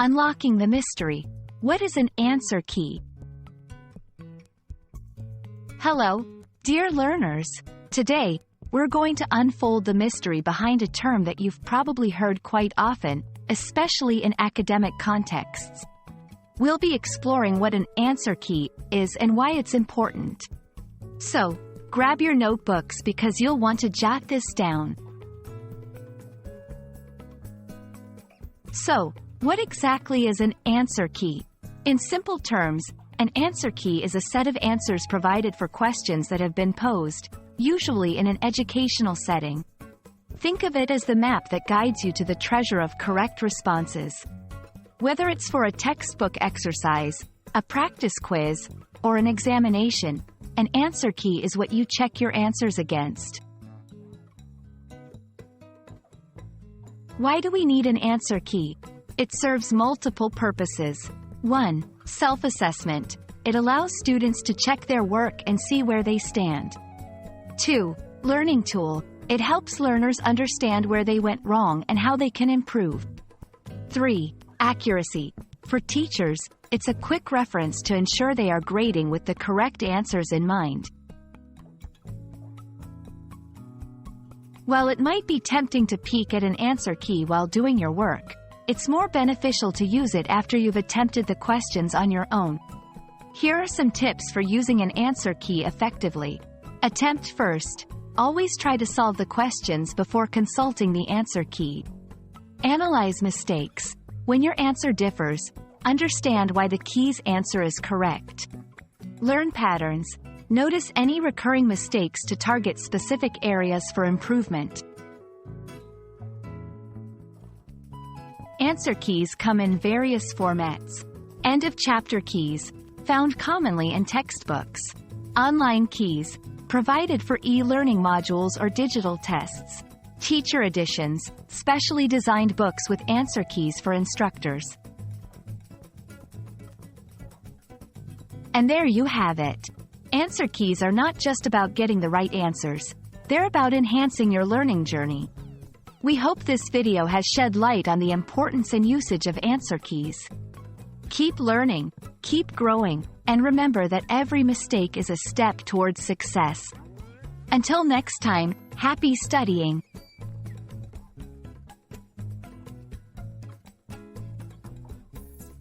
Unlocking the mystery. What is an answer key? Hello, dear learners. Today, we're going to unfold the mystery behind a term that you've probably heard quite often, especially in academic contexts. We'll be exploring what an answer key is and why it's important. So, grab your notebooks because you'll want to jot this down. So, what exactly is an answer key? In simple terms, an answer key is a set of answers provided for questions that have been posed, usually in an educational setting. Think of it as the map that guides you to the treasure of correct responses. Whether it's for a textbook exercise, a practice quiz, or an examination, an answer key is what you check your answers against. Why do we need an answer key? It serves multiple purposes. 1. Self-assessment. It allows students to check their work and see where they stand. 2. Learning tool. It helps learners understand where they went wrong and how they can improve. 3. Accuracy. For teachers, it's a quick reference to ensure they are grading with the correct answers in mind. While it might be tempting to peek at an answer key while doing your work, it's more beneficial to use it after you've attempted the questions on your own. Here are some tips for using an answer key effectively. Attempt first. Always try to solve the questions before consulting the answer key. Analyze mistakes. When your answer differs, understand why the key's answer is correct. Learn patterns. Notice any recurring mistakes to target specific areas for improvement. Answer keys come in various formats. End-of-chapter keys, found commonly in textbooks. Online keys, provided for e-learning modules or digital tests. Teacher editions, specially designed books with answer keys for instructors. And there you have it. Answer keys are not just about getting the right answers. They're about enhancing your learning journey. We hope this video has shed light on the importance and usage of answer keys. Keep learning, keep growing, and remember that every mistake is a step towards success. Until next time, happy studying!